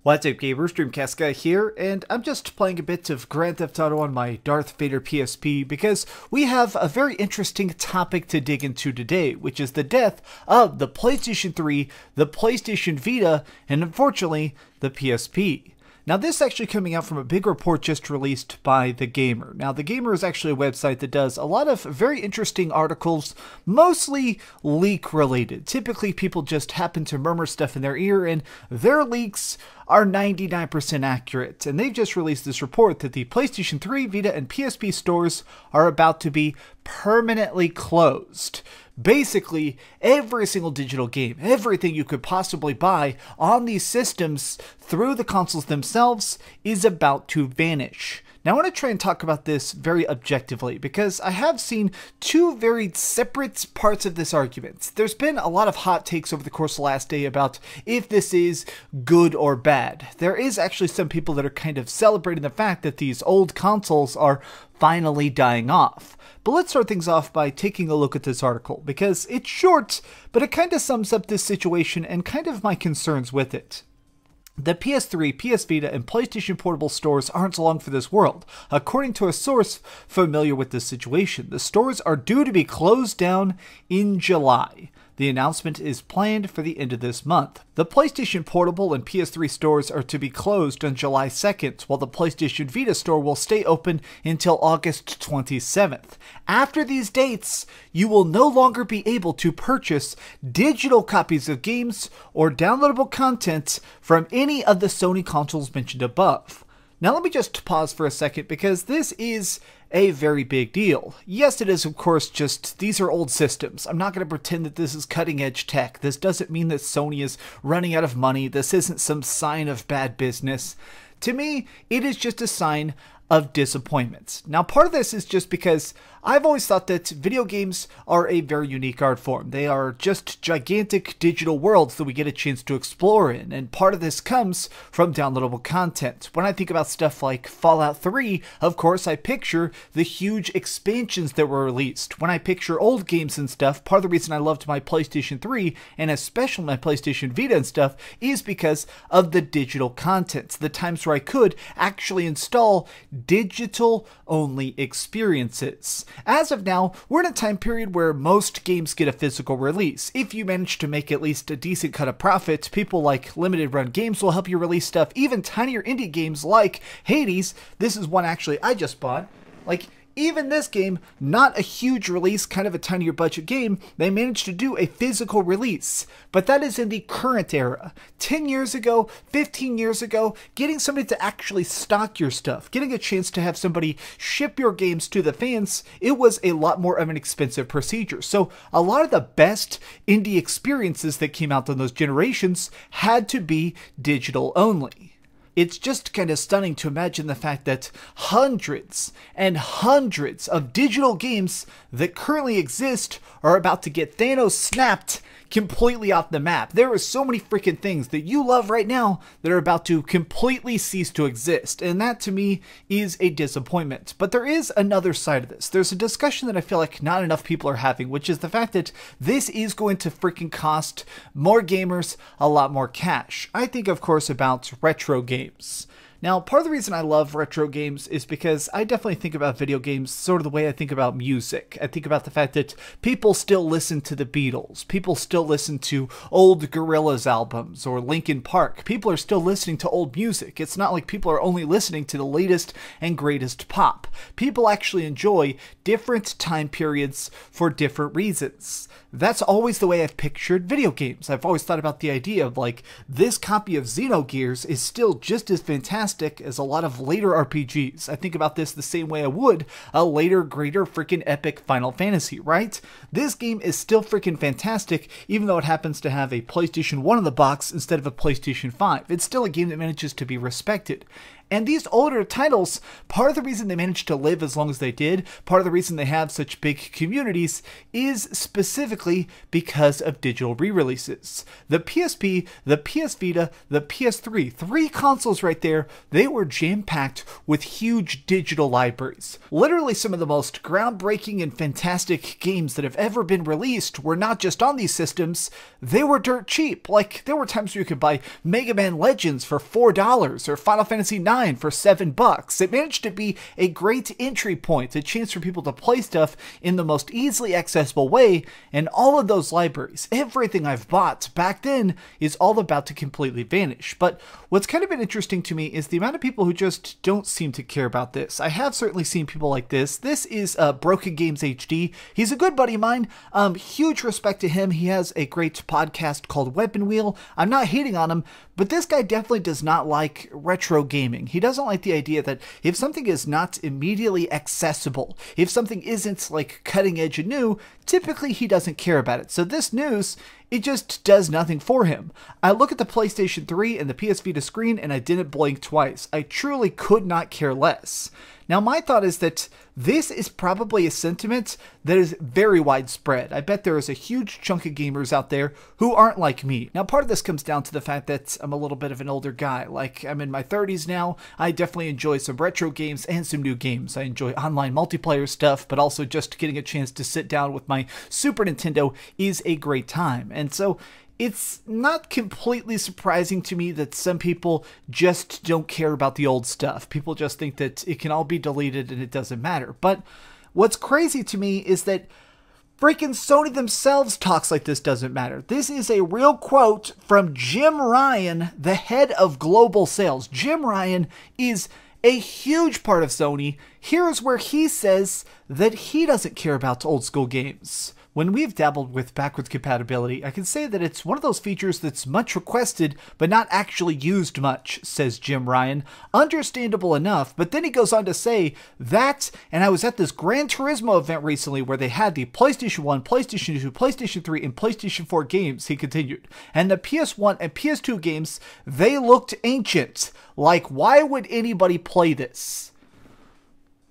What's up gamers, DreamcastGuy here, and I'm just playing a bit of Grand Theft Auto on my Darth Vader PSP because we have a very interesting topic to dig into today, which is the death of the PlayStation 3, the PlayStation Vita, and unfortunately, the PSP. Now this is actually coming out from a big report just released by TheGamer. Now TheGamer is actually a website that does a lot of very interesting articles, mostly leak related. Typically people just happen to murmur stuff in their ear and their leaks are 99% accurate. And they've just released this report that the PlayStation 3, Vita, and PSP stores are about to be permanently closed. Basically, every single digital game, everything you could possibly buy on these systems through the consoles themselves is about to vanish. Now I want to try and talk about this very objectively because I have seen two very separate parts of this argument. There's been a lot of hot takes over the course of the last day about if this is good or bad. There is actually some people that are kind of celebrating the fact that these old consoles are finally dying off. But let's start things off by taking a look at this article, because it's short, but it kind of sums up this situation and kind of my concerns with it. The PS3, PS Vita, and PlayStation Portable stores aren't long for this world. According to a source familiar with this situation, the stores are due to be closed down in July. The announcement is planned for the end of this month. The PlayStation Portable and PS3 stores are to be closed on July 2nd, while the PlayStation Vita store will stay open until August 27th. After these dates, you will no longer be able to purchase digital copies of games or downloadable content from any of the Sony consoles mentioned above. Now let me just pause for a second because this is a very big deal. Yes, it is, of course, just these are old systems. I'm not going to pretend that this is cutting edge tech. This doesn't mean that Sony is running out of money. This isn't some sign of bad business. To me, it is just a sign of disappointment. Now, part of this is just because I've always thought that video games are a very unique art form. They are just gigantic digital worlds that we get a chance to explore in, and part of this comes from downloadable content. When I think about stuff like Fallout 3, of course, I picture the huge expansions that were released. When I picture old games and stuff, part of the reason I loved my PlayStation 3, and especially my PlayStation Vita and stuff, is because of the digital content. The times where I could actually install digital-only experiences. As of now, we're in a time period where most games get a physical release. If you manage to make at least a decent cut of profit, people like Limited Run Games will help you release stuff, even tinier indie games like Hades. This is one actually I just bought. Even this game, not a huge release, kind of a tinier budget game, they managed to do a physical release. But that is in the current era. 10 years ago, 15 years ago, getting somebody to actually stock your stuff, getting a chance to have somebody ship your games to the fans, it was a lot more of an expensive procedure. So a lot of the best indie experiences that came out in those generations had to be digital only. It's just kind of stunning to imagine the fact that hundreds and hundreds of digital games that currently exist are about to get Thanos snapped completely off the map. There are so many freaking things that you love right now that are about to completely cease to exist, and that to me is a disappointment. But there is another side of this. There's a discussion that I feel like not enough people are having, which is the fact that this is going to freaking cost more gamers a lot more cash. I think, of course, about retro games. Now, part of the reason I love retro games is because I definitely think about video games sort of the way I think about music. I think about the fact that people still listen to the Beatles. People still listen to old Gorillaz albums or Linkin Park. People are still listening to old music. It's not like people are only listening to the latest and greatest pop. People actually enjoy different time periods for different reasons. That's always the way I've pictured video games. I've always thought about the idea of like, this copy of Xenogears is still just as fantastic as a lot of later RPGs. I think about this the same way I would a later, greater, freaking epic Final Fantasy, right? This game is still freaking fantastic, even though it happens to have a PlayStation 1 in the box instead of a PlayStation 5. It's still a game that manages to be respected. And these older titles, part of the reason they managed to live as long as they did, part of the reason they have such big communities, is specifically because of digital re-releases. The PSP, the PS Vita, the PS3, three consoles right there, they were jam-packed with huge digital libraries. Literally some of the most groundbreaking and fantastic games that have ever been released were not just on these systems, they were dirt cheap. Like, there were times where you could buy Mega Man Legends for $4 or Final Fantasy IX for $7. It managed to be a great entry point, a chance for people to play stuff in the most easily accessible way, and all of those libraries, everything I've bought back then, is all about to completely vanish. But what's kind of been interesting to me is the amount of people who just don't seem to care about this. I have certainly seen people like this. This is Broken Games HD. He's a good buddy of mine. Huge respect to him. He has a great podcast called Weapon Wheel. I'm not hating on him, but this guy definitely does not like retro gaming. He doesn't like the idea that if something is not immediately accessible, if something isn't like cutting edge and new, typically he doesn't care about it. So this news, it just does nothing for him. I look at the PlayStation 3 and the PS Vita screen and I didn't blink twice. I truly could not care less. Now my thought is that this is probably a sentiment that is very widespread. I bet there is a huge chunk of gamers out there who aren't like me. Now part of this comes down to the fact that I'm a little bit of an older guy. Like, I'm in my 30s now. I definitely enjoy some retro games and some new games. I enjoy online multiplayer stuff, but also just getting a chance to sit down with my Super Nintendo is a great time. And so it's not completely surprising to me that some people just don't care about the old stuff. People just think that it can all be deleted and it doesn't matter. But what's crazy to me is that freaking Sony themselves talks like this doesn't matter. This is a real quote from Jim Ryan, the head of global sales. Jim Ryan is a huge part of Sony. Here's where he says that he doesn't care about old school games. When we've dabbled with backwards compatibility, I can say that it's one of those features that's much requested, but not actually used much, says Jim Ryan. Understandable enough, but then he goes on to say that, and I was at this Gran Turismo event recently where they had the PlayStation 1, PlayStation 2, PlayStation 3, and PlayStation 4 games, he continued. And the PS1 and PS2 games, they looked ancient. Like, why would anybody play this?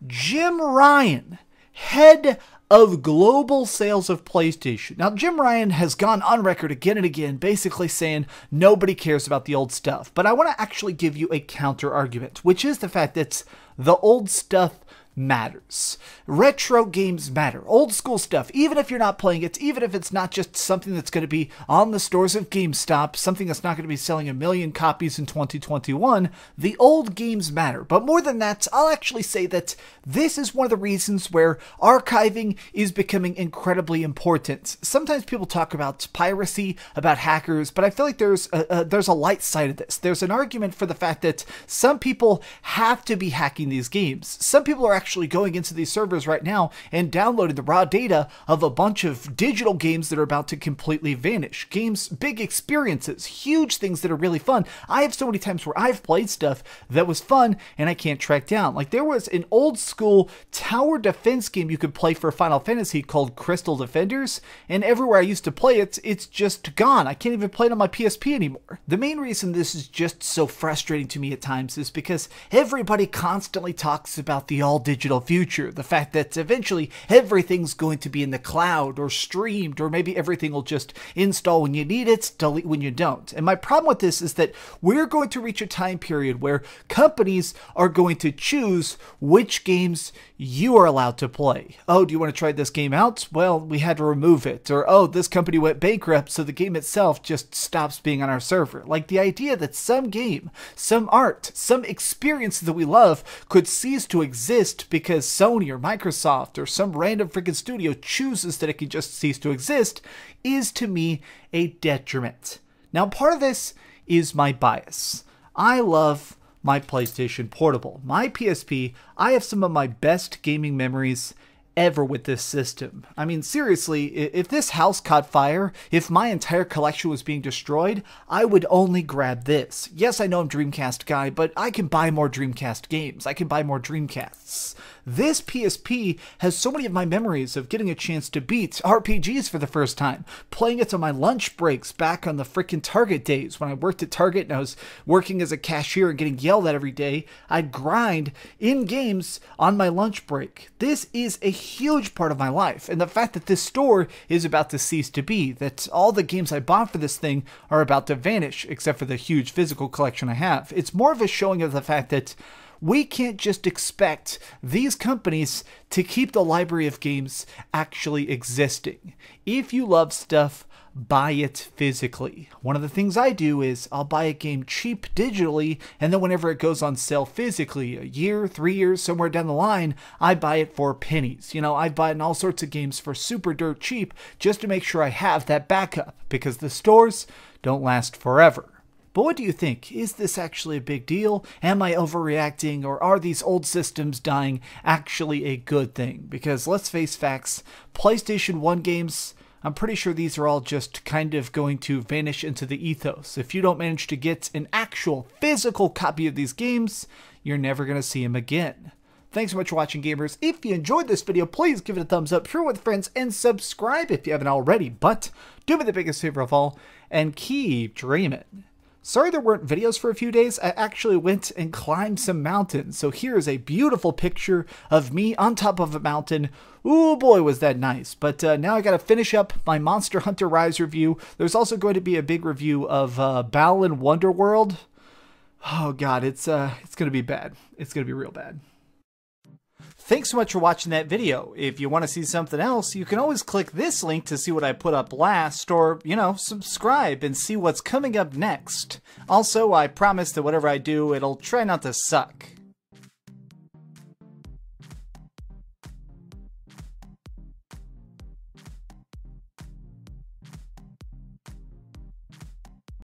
Jim Ryan, head of global sales of PlayStation. Now, Jim Ryan has gone on record again and again, basically saying nobody cares about the old stuff. But I want to actually give you a counter argument, which is the fact that the old stuff matters. Retro games matter. Old school stuff, even if you're not playing it, even if it's not just something that's going to be on the stores of GameStop, something that's not going to be selling 1 million copies in 2021, the old games matter. But more than that, I'll actually say that this is one of the reasons where archiving is becoming incredibly important. Sometimes people talk about piracy, about hackers, but I feel like there's a light side of this. There's an argument for the fact that some people have to be hacking these games. Some people are actually going into these servers right now and downloading the raw data of a bunch of digital games that are about to completely vanish. Games, big experiences, huge things that are really fun. I have so many times where I've played stuff that was fun and I can't track down. Like, there was an old school tower defense game you could play for Final Fantasy called Crystal Defenders, and everywhere I used to play it, it's just gone. I can't even play it on my PSP anymore. The main reason this is just so frustrating to me at times is because everybody constantly talks about the all-digital future, the fact that eventually everything's going to be in the cloud or streamed, or maybe everything will just install when you need it, delete when you don't. And my problem with this is that we're going to reach a time period where companies are going to choose which games you are allowed to play. Oh, do you want to try this game out? Well, we had to remove it. Or, oh, this company went bankrupt, so the game itself just stops being on our server. Like, the idea that some game, some art, some experience that we love could cease to exist because Sony or Microsoft or some random freaking studio chooses that it can just cease to exist is, to me, a detriment. Now, part of this is my bias. I love my PlayStation Portable. My PSP, I have some of my best gaming memories ever with this system. I mean, seriously, if this house caught fire, if my entire collection was being destroyed, I would only grab this. Yes, I know I'm DreamcastGuy, but I can buy more Dreamcast games. I can buy more Dreamcasts. This PSP has so many of my memories of getting a chance to beat RPGs for the first time, playing it on my lunch breaks back on the frickin' Target days when I worked at Target and I was working as a cashier and getting yelled at every day. I'd grind in games on my lunch break. This is a huge part of my life, and the fact that this store is about to cease to be, that all the games I bought for this thing are about to vanish, except for the huge physical collection I have. It's more of a showing of the fact that we can't just expect these companies to keep the library of games actually existing. If you love stuff, buy it physically. One of the things I do is I'll buy a game cheap digitally, and then whenever it goes on sale physically, a year, 3 years, somewhere down the line, I buy it for pennies. You know, I've bought all sorts of games for super dirt cheap just to make sure I have that backup, because the stores don't last forever. But what do you think? Is this actually a big deal? Am I overreacting, or are these old systems dying actually a good thing? Because let's face facts, PlayStation 1 games, I'm pretty sure these are all just kind of going to vanish into the ethos. If you don't manage to get an actual physical copy of these games, you're never going to see them again. Thanks so much for watching, gamers. If you enjoyed this video, please give it a thumbs up, share it with friends, and subscribe if you haven't already. But do me the biggest favor of all, and keep dreaming. Sorry there weren't videos for a few days. I actually went and climbed some mountains. So here is a beautiful picture of me on top of a mountain. Ooh boy, was that nice. But now I gotta finish up my Monster Hunter Rise review. There's also going to be a big review of Balan Wonderworld. Oh god, it's gonna be bad. It's gonna be real bad. Thanks so much for watching that video. If you want to see something else, you can always click this link to see what I put up last, or, you know, subscribe and see what's coming up next. Also, I promise that whatever I do, it'll try not to suck.